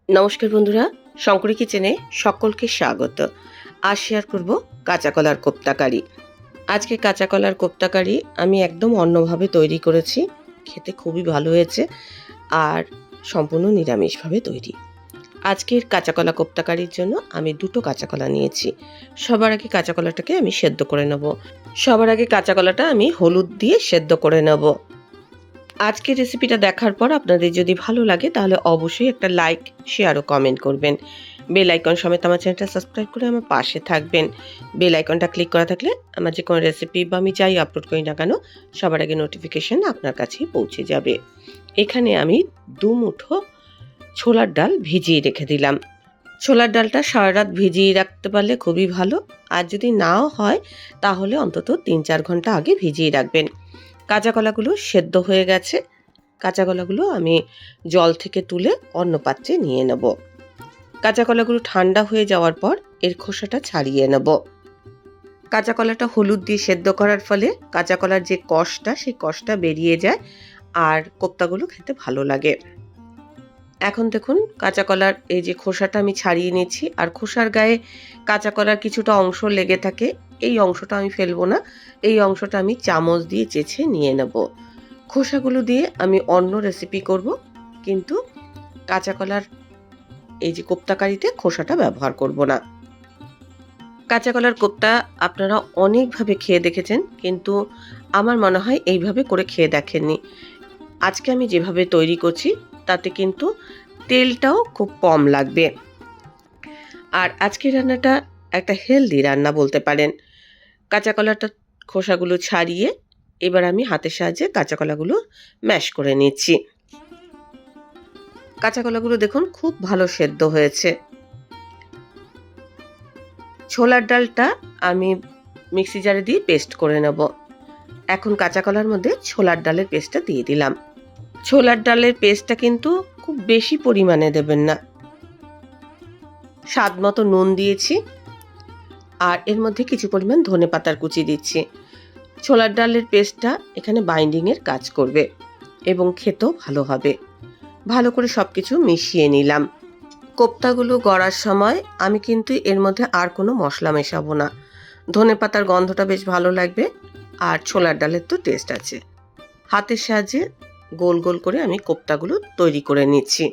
নমস্কার বন্ধুরা, শঙ্করী কিচেনে সকলকে স্বাগত। আজ শেয়ার করব কাঁচা কলার কোপ্তা কারি। আজকে কাঁচা কলার কোপ্তা কারি আমি একদম অন্যভাবে তৈরি করেছি। খেতে খুবই ভালো হয়েছে আর সম্পূর্ণ নিরামিষভাবে তৈরি। আজকের কাঁচা কলা কোপ্তা কারির জন্য আমি দুটো কাঁচা কলা নিয়েছি। সবার আগে কাঁচা কলাটাকে আমি সেদ্ধ করে নেব। সবার আগে কাঁচা কলাটা আমি হলুদ দিয়ে সেদ্ধ করে নেব। আজকের রেসিপিটা দেখার পর আপনাদের যদি ভালো লাগে তাহলে অবশ্যই একটা লাইক, শেয়ার ও কমেন্ট করবেন। বেল আইকন সমেত আমার চ্যানেলটা সাবস্ক্রাইব করে আমার পাশে থাকবেন। বেল আইকনটা ক্লিক করা থাকলে আমার যে কোনো রেসিপি বা আমি যাই আপলোড করি না কেন সবার আগে নোটিফিকেশন আপনার কাছেই পৌঁছে যাবে। এখানে আমি 2 মুঠো ছোলার ডাল ভিজিয়ে রেখে দিলাম। ছোলার ডালটা সারা রাত ভিজিয়ে রাখতে পারলে খুবই ভালো, আর যদি নাও হয় তাহলে অন্তত 3-4 ঘন্টা আগে ভিজিয়ে রাখবেন। কাঁচা কলাগুলো সেদ্ধ হয়ে গেছে। কাঁচা কলাগুলো আমি জল থেকে তুলে অন্য পাত্রে নিয়ে নেব। কাঁচা কলাগুলো ঠান্ডা হয়ে যাওয়ার পর এর খোসাটা ছাড়িয়ে নেব। কাঁচা কলাটা হলুদ দিয়ে সেদ্ধ করার ফলে কাঁচা কলার যে কষটা সেই কষটা বেরিয়ে যায় আর কোপ্তাগুলো খেতে ভালো লাগে। এখন দেখুন কাঁচা কলার এই যে খোসাটা আমি ছাড়িয়ে নিচ্ছি, আর খোসার গায়ে কাঁচা কলার কিছুটা অংশ লেগে থাকে। এই অংশটা আমি ফেলবো না, এই অংশটা আমি চামচ দিয়ে চেঁচে নিয়ে নেব। খোসাগুলো দিয়ে আমি অন্য রেসিপি করব, কিন্তু কাঁচা কলার এই যে কোপ্তা কারিতে খোসাটা ব্যবহার করব না। কাঁচা কলার কোপ্তা আপনারা অনেকভাবে খেয়ে দেখেছেন, কিন্তু আমার মনে হয় এইভাবে করে খেয়ে দেখেননি। আজকে আমি যেভাবে তৈরি করছি তাতে কিন্তু তেলটাও খুব কম লাগবে। আর আজকের রান্নাটা একটা হেলদি রান্না বলতে পারেন। কাঁচা কলাটা খোসাগুলো ছাড়িয়ে এবার আমি হাতের সাহায্যে কাঁচা কলাগুলো ম্যাশ করে নিচ্ছি। কাঁচা কলাগুলো দেখুন খুব ভালো সেদ্ধ হয়েছে। ছোলার ডালটা আমি মিক্সি জারে দিয়ে পেস্ট করে নেব। এখন কাঁচা কলার মধ্যে ছোলার ডালের পেস্টটা দিয়ে দিলাম। ছোলার ডালের পেস্টটা কিন্তু খুব বেশি পরিমাণে দেবেন না। স্বাদ মতো নুন দিয়েছি, আর এর মধ্যে কিছু পরিমাণ ধনেপাতার কুচি দিচ্ছি। ছোলার ডালের পেস্টটা এখানে বাইন্ডিংয়ের কাজ করবে এবং খেতেও ভালো হবে। ভালো করে সব কিছু মিশিয়ে নিলাম। কোপ্তাগুলো গড়ার সময় আমি কিন্তু এর মধ্যে আর কোনো মশলা মেশাবো না। ধনেপাতার গন্ধটা বেশ ভালো লাগবে, আর ছোলার ডালের তো টেস্ট আছে। হাতের সাহায্যে গোল গোল করে আমি কোপ্তাগুলো তৈরি করে নিচ্ছি।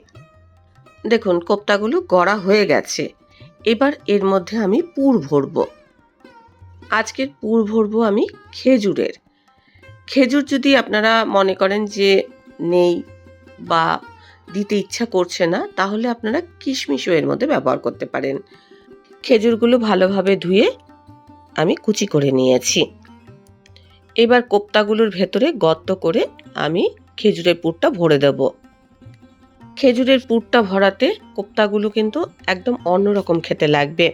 দেখুন কোপ্তাগুলো গড়া হয়ে গেছে। এবার এর মধ্যে আমি পুর ভরবো। আজকের পুর ভরবো আমি খেজুরের। খেজুর যদি আপনারা মনে করেন যে নেই বা দিতে ইচ্ছা করছে না, তাহলে আপনারা কিশমিশও এর মধ্যে ব্যবহার করতে পারেন। খেজুরগুলো ভালোভাবে ধুয়ে আমি কুচি করে নিয়েছি। এবার কোপ্তাগুলোর ভেতরে গর্ত করে আমি খেজুরের পুরটা ভরে দেব। খেজুরের পুরটা ভরাতে কোপ্তাগুলো কিন্তু একদম অন্যরকম খেতে লাগবে।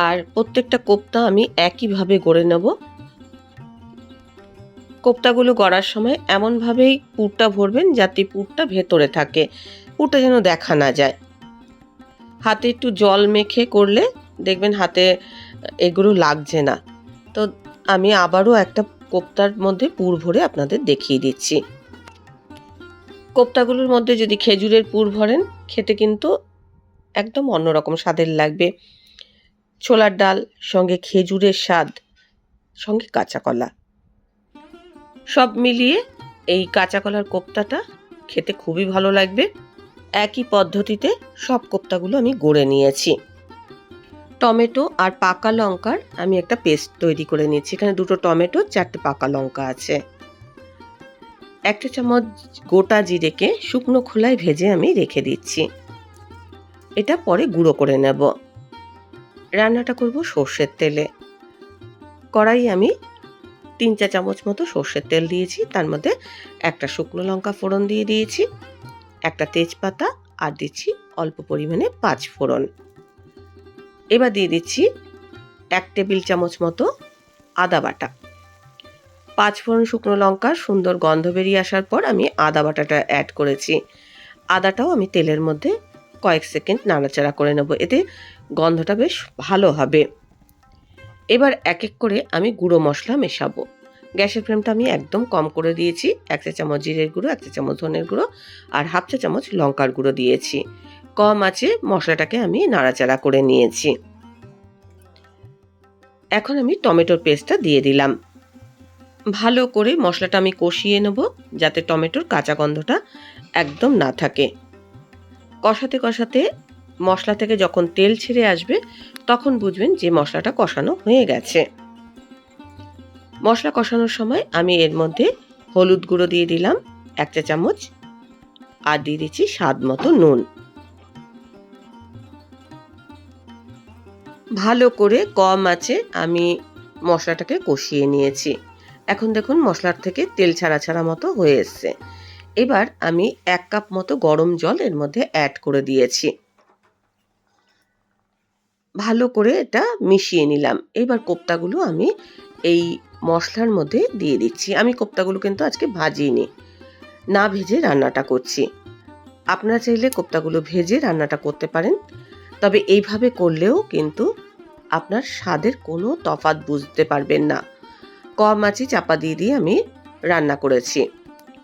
আর প্রত্যেকটা কোপ্তা আমি একইভাবে গড়ে নেব। কোপ্তাগুলো গড়ার সময় এমনভাবেই পুরটা ভরবেন যাতে পুরটা ভেতরে থাকে, পুরটা যেন দেখা না যায়। হাতে একটু জল মেখে করলে দেখবেন হাতে এগুলো লাগছে না। তো আমি আবারও একটা কোপ্তার মধ্যে পুর ভরে আপনাদের দেখিয়ে দিচ্ছি। কোপ্তাগুলোর মধ্যে যদি খেজুরের পুর ভরেন খেতে কিন্তু একদম অন্যরকম স্বাদের লাগবে। ছোলার ডাল সঙ্গে খেজুরের স্বাদ, সঙ্গে কাঁচা কলা, সব মিলিয়ে এই কাঁচা কলার কোপ্তাটা খেতে খুবই ভালো লাগবে। একই পদ্ধতিতে সব কোপ্তাগুলো আমি গড়ে নিয়েছি। টমেটো আর পাকা লঙ্কার আমি একটা পেস্ট তৈরি করে নিয়েছি। এখানে 2টো টমেটো, 4টে পাকা লঙ্কা আছে। 1 চামচ গোটা জিরেকে শুকনো খোলায় ভেজে আমি রেখে দিচ্ছি। এটা পরে গুঁড়ো করে নেব। রান্নাটা করব সর্ষের তেলে। কড়াই আমি 3-4 চামচ মতো সর্ষের তেল দিয়েছি। তার মধ্যে একটা শুকনো লঙ্কা ফোড়ন দিয়ে দিয়েছি, একটা তেজপাতা, আর দিচ্ছি অল্প পরিমাণে 5 ফোড়ন। এবার দিয়ে দিচ্ছি 1 টেবিল চামচ মতো আদা বাটা। 5 ফোড়ন শুকনো লঙ্কার সুন্দর গন্ধ বেরিয়ে আসার পর আমি আদা বাটাটা অ্যাড করেছি। আদাটাও আমি তেলের মধ্যে কয়েক সেকেন্ড নাড়াচাড়া করে নেব, এতে গন্ধটা বেশ ভালো হবে। এবার এক এক করে আমি গুঁড়ো মশলা মেশাবো। গ্যাসের ফ্লেমটা আমি একদম কম করে দিয়েছি। 1 চা চামচ জিরের গুঁড়ো, 1 চা চামচ ধনের গুঁড়ো আর হাফ চা চামচ লঙ্কার গুঁড়ো দিয়েছি। কম আঁচে মশলাটাকে আমি নাড়াচাড়া করে নিয়েছি। এখন আমি টমেটোর পেস্টটা দিয়ে দিলাম। ভালো করে মশলাটা আমি কষিয়ে নেব, যাতে টমেটোর কাঁচা গন্ধটা একদম না থাকে। কষাতে কষাতে মশলা থেকে যখন তেল ছেড়ে আসবে তখন বুঝবেন যে মশলাটা কষানো হয়ে গেছে। মশলা কষানোর সময় আমি এর মধ্যে হলুদ গুঁড়ো দিয়ে দিলাম 1 চা চামচ, আর দিয়ে দিচ্ছি স্বাদ মতো নুন। ভালো করে কম আঁচে আমি মশলাটাকে কষিয়ে নিয়েছি। এখন দেখুন মশলার থেকে তেল ছাড়া ছাড়া মতো হয়ে এসছে। এবার আমি 1 কাপ মতো গরম জল এর মধ্যে অ্যাড করে দিয়েছি। ভালো করে এটা মিশিয়ে নিলাম। এবার কোপ্তাগুলো আমি এই মশলার মধ্যে দিয়ে দিচ্ছি। আমি কোপ্তাগুলো কিন্তু আজকে ভাজিনি, না ভেজে রান্নাটা করছি। আপনারা চাইলে কোপ্তাগুলো ভেজে রান্নাটা করতে পারেন, তবে এইভাবে করলেও কিন্তু আপনার স্বাদের কোনো তফাৎ বুঝতে পারবেন না। কম আঁচে চাপা দিয়ে আমি রান্না করেছি।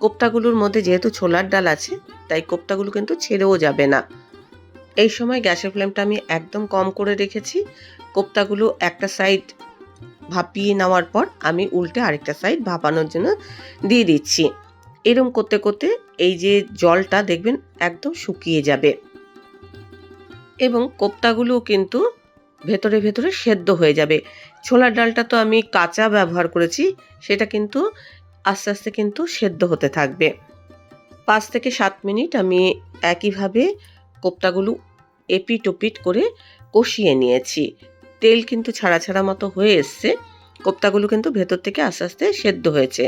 কোপ্তাগুলোর মধ্যে যেহেতু ছোলার ডাল আছে, তাই কোপ্তাগুলো কিন্তু ছেড়েও যাবে না। এই সময় গ্যাসের ফ্লেমটা আমি একদম কম করে রেখেছি। কোপ্তাগুলো একটা সাইড ভাপিয়ে নেওয়ার পর আমি উল্টে আরেকটা সাইড ভাপানোর জন্য দিয়ে দিচ্ছি। এরকম করতে করতে এই যে জলটা দেখবেন একদম শুকিয়ে যাবে, এবং কোপ্তাগুলো কিন্তু ভেতরে ভেতরে সেদ্ধ হয়ে যাবে। ছোলার ডালটা তো আমি কাঁচা ব্যবহার করেছি, সেটা কিন্তু আস্তে আস্তে কিন্তু সেদ্ধ হতে থাকবে। 5 থেকে 7 মিনিট আমি একইভাবে কোপ্তাগুলো এপিট ওপিট করে কষিয়ে নিয়েছি। তেল কিন্তু ছাড়া ছাড়া মতো হয়ে এসছে। কোপ্তাগুলো কিন্তু ভেতর থেকে আস্তে আস্তে সেদ্ধ হয়েছে।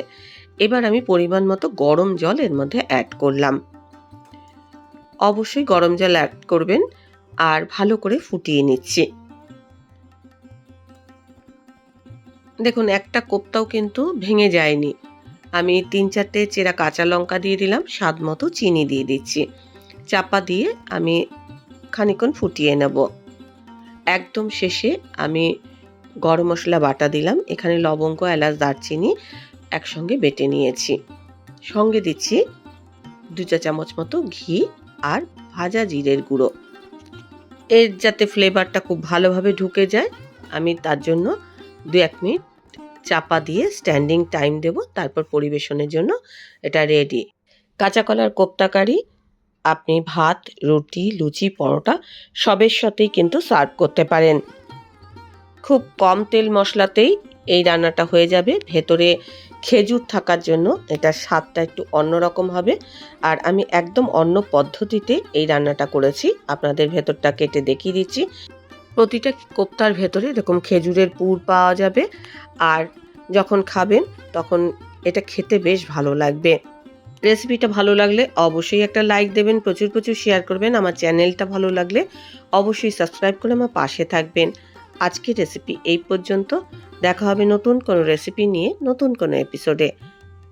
এবার আমি পরিমাণ মতো গরম জল এর মধ্যে অ্যাড করলাম। অবশ্যই গরম জল অ্যাড করবেন, আর ভালো করে ফুটিয়ে নিচ্ছি। দেখুন একটা কোপ্তাও কিন্তু ভেঙে যায়নি। আমি 3-4টে চেরা কাঁচা লঙ্কা দিয়ে দিলাম, স্বাদ মতো চিনি দিয়ে দিচ্ছি। চাপা দিয়ে আমি খানিকক্ষণ ফুটিয়ে নেব। একদম শেষে আমি গরম মশলা বাটা দিলাম। এখানে লবঙ্গ, এলাচ, দারচিনি একসঙ্গে বেটে নিয়েছি। সঙ্গে দিচ্ছি 2 চা চামচ মতো ঘি আর ভাজা জিরের গুঁড়ো। এর যাতে ফ্লেভারটা খুব ভালোভাবে ঢুকে যায়, আমি তার জন্য 2-1 মিনিট চাপা দিয়ে স্ট্যান্ডিং টাইম দেব। তারপর পরিবেশনের জন্য এটা রেডি। কাঁচা কলার কোপ্তা কারি আপনি ভাত, রুটি, লুচি, পরোটা সবের সাথেই কিন্তু সার্ভ করতে পারেন। খুব কম তেল মশলাতেই এই রান্নাটা হয়ে যাবে। ভেতরে খেজুর থাকার জন্য এটার স্বাদটা একটু অন্যরকম হবে। আর আমি একদম অন্য পদ্ধতিতে এই রান্নাটা করেছি, আপনাদের ভেতরটা কেটে দেখিয়ে দিচ্ছি। প্রতিটা কোপ্তার ভেতরে এরকম খেজুরের পুর পাওয়া যাবে, আর যখন খাবেন তখন এটা খেতে বেশ ভালো লাগবে। রেসিপিটা ভালো লাগলে অবশ্যই একটা লাইক দেবেন, প্রচুর প্রচুর শেয়ার করবেন। আমার চ্যানেলটা ভালো লাগলে অবশ্যই সাবস্ক্রাইব করে আমার পাশে থাকবেন। আজকের রেসিপি এই পর্যন্ত। দেখা হবে নতুন কোনো রেসিপি নিয়ে নতুন কোনো এপিসোডে।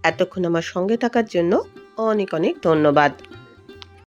এতক্ষণ আমার সঙ্গে থাকার জন্য অনেক অনেক ধন্যবাদ।